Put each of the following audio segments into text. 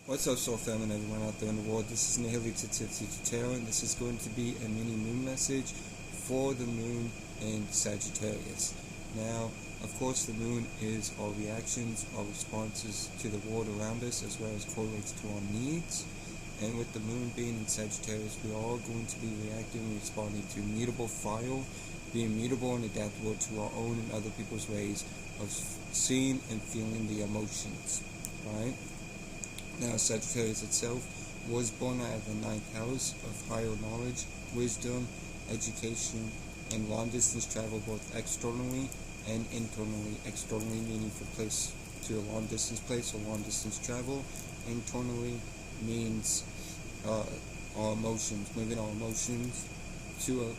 What's up, Soul Family and everyone out there in the world? This is Nihili Titero, and this is going to be a mini moon message for the moon in Sagittarius. Now, of course, the moon is our reactions, our responses to the world around us, as well as correlates to our needs. And with the moon being in Sagittarius, we are all going to be reacting and responding to mutable fire, being mutable and adaptable to our own and other people's ways of seeing and feeling the emotions, right? Now, Sagittarius itself was born out of the 9th house of higher knowledge, wisdom, education, and long-distance travel, both externally and internally. Externally meaning for place to a long-distance place or long-distance travel. Internally means our emotions, moving our emotions to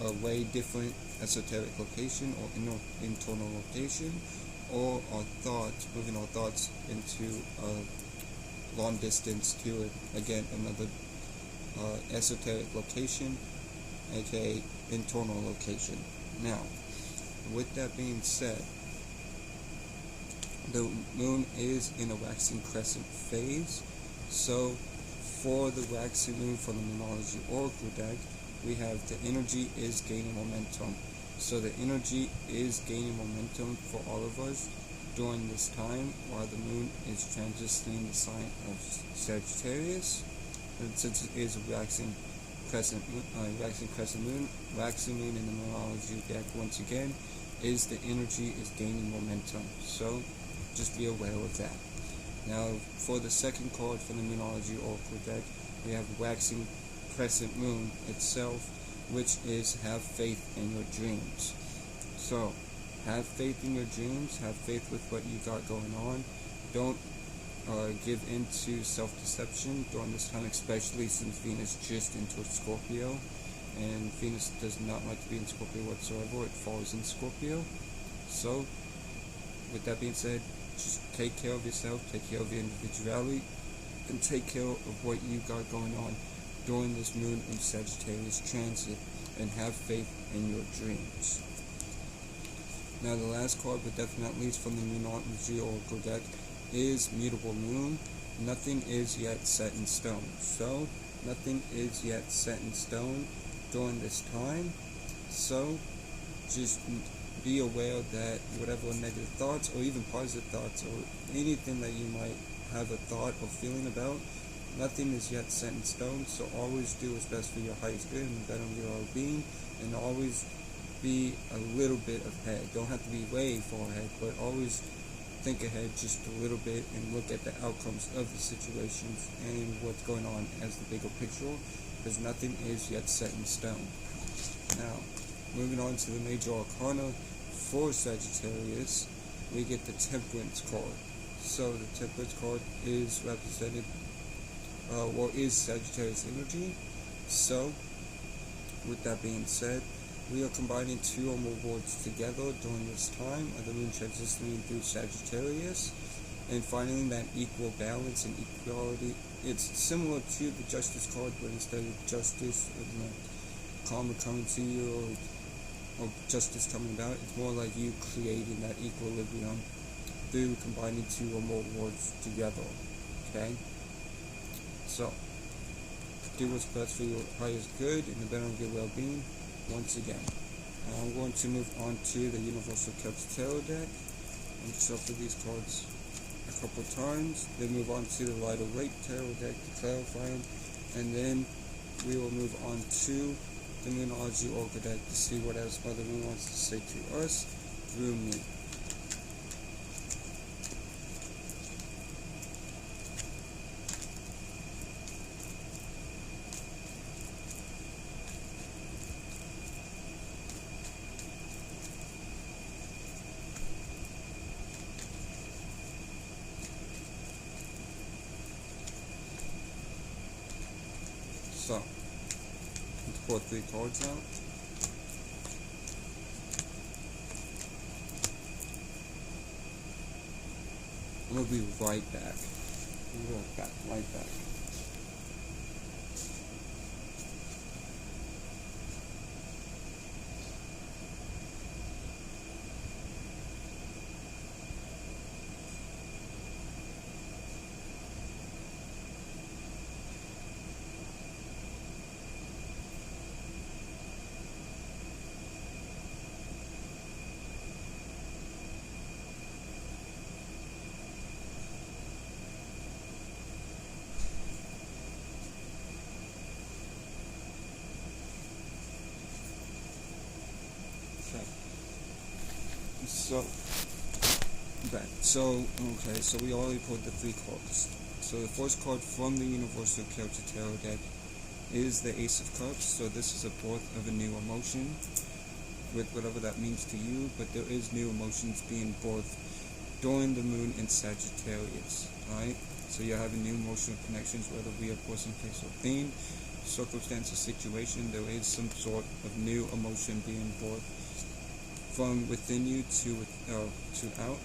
a way different esoteric location or internal location, or our thoughts, moving our thoughts into a long distance to again another esoteric location, aka internal location. Now, with that being said, the moon is in a waxing crescent phase. So for the waxing moon from the Moonology Oracle deck, we have the energy is gaining momentum. So the energy is gaining momentum for all of us during this time while the moon is transitioning the sign of Sagittarius. And since it is a waxing crescent moon, waxing moon in the Moonology deck once again is the energy is gaining momentum. So just be aware of that. Now, for the second card from the Moonology Oracle deck, we have waxing crescent moon itself, which is have faith in your dreams. So, have faith in your dreams, have faith with what you got going on. Don't give into self-deception during this time, especially since Venus just entered Scorpio, and Venus does not like to be in Scorpio whatsoever. It falls in Scorpio. So, with that being said, just take care of yourself, take care of your individuality, and take care of what you got going on during this moon in Sagittarius transit, and have faith in your dreams. Now, the last card, but definitely least from the Moonology Oracle deck, is Mutable Moon. Nothing is yet set in stone. So, nothing is yet set in stone during this time. So, just be aware that whatever negative thoughts, or even positive thoughts, or anything that you might have a thought or feeling about, nothing is yet set in stone. So always do what's best for your highest good and better your well-being, and always be a little bit ahead. Don't have to be way far ahead, but always think ahead just a little bit and look at the outcomes of the situations and what's going on as the bigger picture, because nothing is yet set in stone. Now, moving on to the major arcana for Sagittarius, we get the Temperance card. So the Temperance card is represented is Sagittarius energy. So, with that being said, we are combining two or more words together during this time of the moon transitioning through Sagittarius, and finding that equal balance and equality. It's similar to the Justice card, but instead of justice and karma coming to you, or justice coming about, it's more like you creating that equilibrium through combining two or more words together. Okay? So, do what's best for your highest good and the better of your well-being once again. Now I'm going to move on to the Universal Celtic Tarot deck and shuffle these cards a couple times, then move on to the Rider Waite Tarot deck to clarify them, and then we will move on to the Moonology Oracle deck to see what else Mother Moon wants to say to us through me. So, let's pull 3 cards out. I'm going to be right back. Right back. So we already pulled the 3 cards. So the first card from the Universal Character Tarot deck is the Ace of Cups. So this is a birth of a new emotion, with whatever that means to you, but there is new emotions being birthed during the moon in Sagittarius, alright? So you're having new emotional connections, whether it be a person, place, or thing, circumstance, or situation. There is some sort of new emotion being birthed from within you to out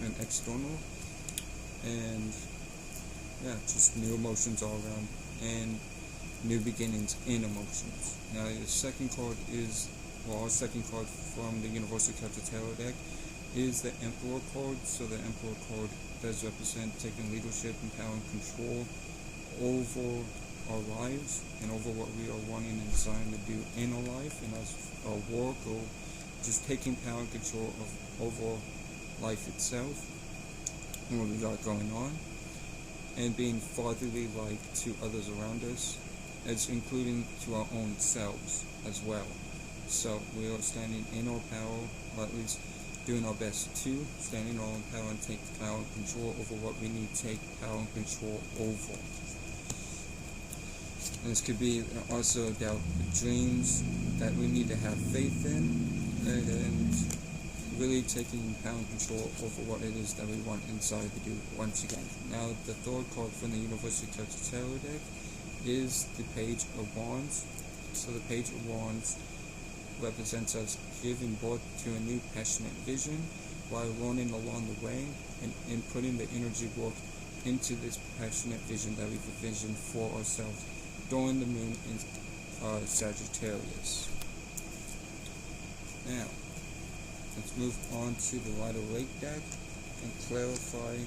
and external, and yeah, just new emotions all around and new beginnings in emotions. Now your second card is, well, our second card from the Universal Character Tarot deck is the Emperor card. So the Emperor card does represent taking leadership and power and control over our lives and over what we are wanting and desiring to do in our life and as our work, or just taking power and control over life itself and what we got going on, and being fatherly like to others around us, as including to our own selves as well. So we are standing in our power, or at least doing our best to stand in our own power and take power and control over what we need to take power and control over. And this could be also about dreams that we need to have faith in, and really taking power and control over what it is that we want inside to do once again. Now the third card from the Universal Character Tarot deck is the Page of Wands. So the Page of Wands represents us giving birth to a new passionate vision while learning along the way and putting the energy work into this passionate vision that we've envisioned for ourselves during the moon in Sagittarius. Now, let's move on to the Rider Lake deck and clarify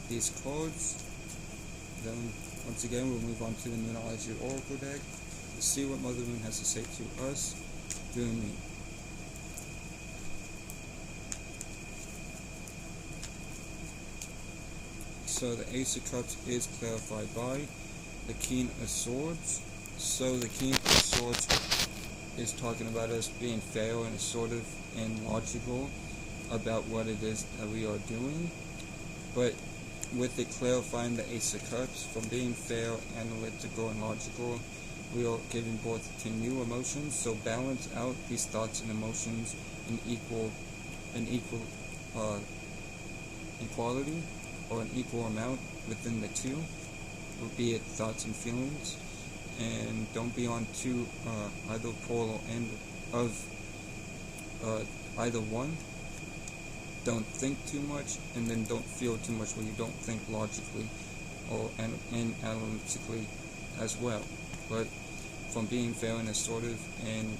these cards. Then, once again, we'll move on to the Moonology Oracle deck to see what Mother Moon has to say to us through me. So the Ace of Cups is clarified by the King of Swords. So the King of Swords is talking about us being fair and assertive and logical about what it is that we are doing, but with it clarifying the Ace of Cups, from being fair, analytical, and logical, we are giving birth to new emotions. So balance out these thoughts and emotions in equality, or an equal amount within the two, be it thoughts and feelings, and don't be on too either polar end of either one. Don't think too much, and then don't feel too much when you don't think logically or and analytically as well. But from being fair and assertive and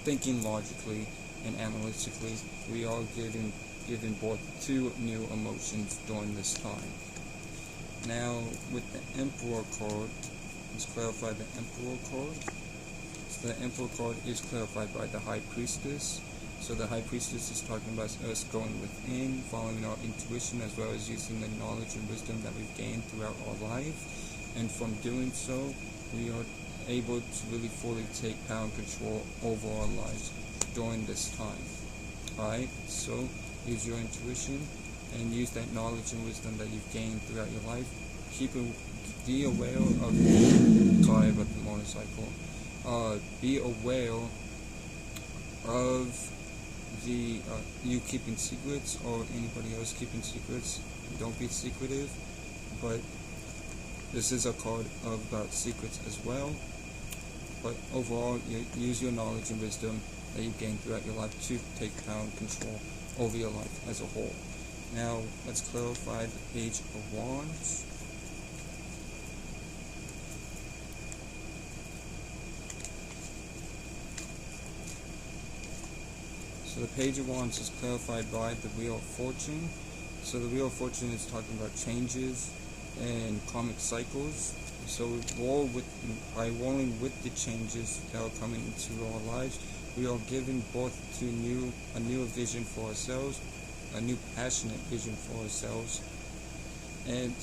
thinking logically and analytically, we are giving birth to new emotions during this time. Now, with the Emperor card, let's clarify the Emperor card. So the Emperor card is clarified by the High Priestess. So the High Priestess is talking about us going within, following our intuition, as well as using the knowledge and wisdom that we've gained throughout our life. And from doing so, we are able to really fully take power and control over our lives during this time. Alright, so use your intuition and use that knowledge and wisdom that you've gained throughout your life. Be aware of, sorry about the motorcycle, be aware of the you keeping secrets or anybody else keeping secrets. Don't be secretive, but this is a card about secrets as well. But overall, you use your knowledge and wisdom that you gained throughout your life to take power and control over your life as a whole. Now, let's clarify the Page of Wands. So the Page of Wands is clarified by the Wheel of Fortune. So the Wheel of Fortune is talking about changes and karmic cycles. So by rolling with the changes that are coming into our lives, we are giving birth to a new vision for ourselves, a new passionate vision for ourselves, and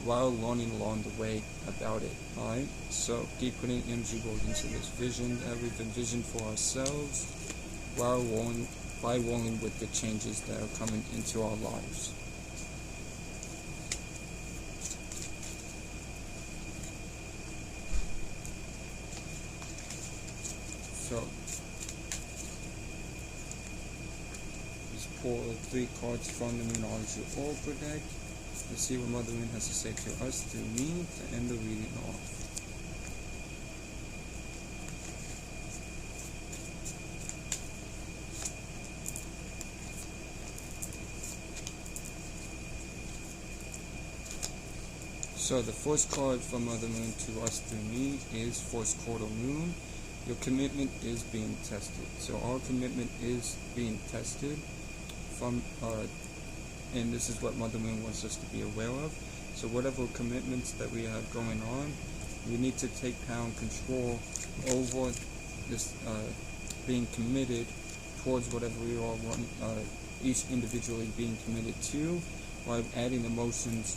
while learning along the way about it. Alright, so keep putting energy work into this vision that we've envisioned for ourselves, by rolling with the changes that are coming into our lives. So, let's pull 3 cards from the Moonology Oracle deck. Let's see what Mother Moon has to say to us through me to end the reading off. So the first card from Mother Moon to us through me is First Quarter Moon. Your commitment is being tested. So our commitment is being tested from, and this is what Mother Moon wants us to be aware of. So whatever commitments that we have going on, we need to take power and control over this, being committed towards whatever we are each individually being committed to, while adding emotions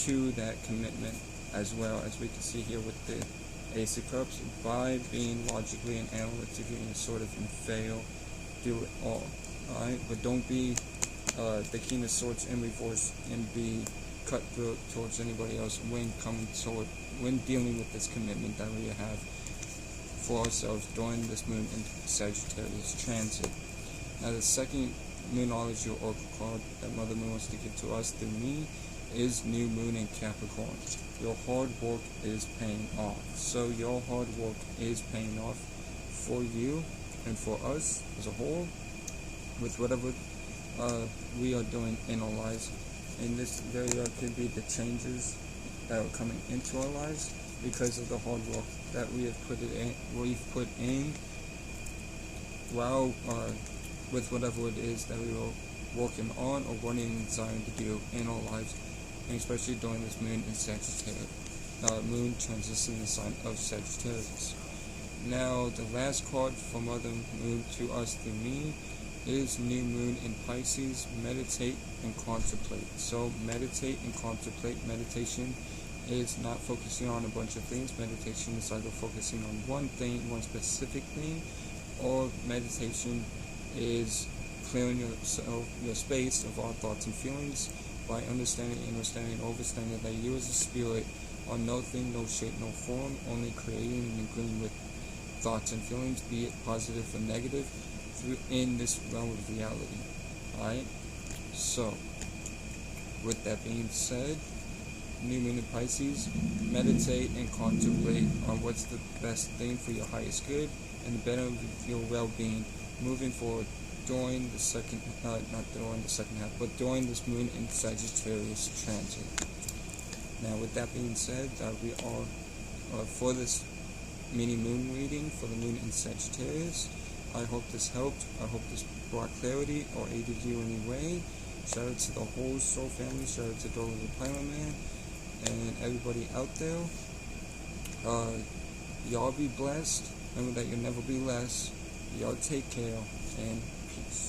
to that commitment, as well as we can see here with the Ace of Cups, by being logically and analytically and sort of fail, do it all. Alright, but don't be the King of Swords in reverse and be cutthroat towards anybody else when dealing with this commitment that we have for ourselves during this Moon in Sagittarius transit. Now the second Moonology Oracle card that Mother Moon wants to give to us through me is New Moon in Capricorn. Your hard work is paying off. So your hard work is paying off for you and for us as a whole with whatever we are doing in our lives. And this very well could be the changes that are coming into our lives because of the hard work that we've put in while with whatever it is that we are working on or wanting and desiring to do in our lives, and especially during this Moon in Sagittarius. Moon transitioning the sign of Sagittarius. Now, the last card from Mother Moon to us through me is New Moon in Pisces. Meditate and contemplate. So, meditate and contemplate. Meditation is not focusing on a bunch of things. Meditation is either focusing on one thing, one specific thing, or meditation is clearing your space of all thoughts and feelings by understanding, overstanding that you as a spirit are no thing, no shape, no form, only creating and agreeing with thoughts and feelings, be it positive or negative, in this realm of reality. Alright? So, with that being said, New Moon in Pisces, meditate and contemplate on what's the best thing for your highest good and the better of your well-being moving forward during the second, not during the second half, but during this Moon in Sagittarius transit. Now, with that being said, we are for this mini moon reading for the Moon in Sagittarius. I hope this helped. I hope this brought clarity or aided you in any way. Shout out to the whole Soul family. Shout out to Dora the Pilot Man and everybody out there. Y'all be blessed. Remember that you'll never be less. Y'all take care and peace.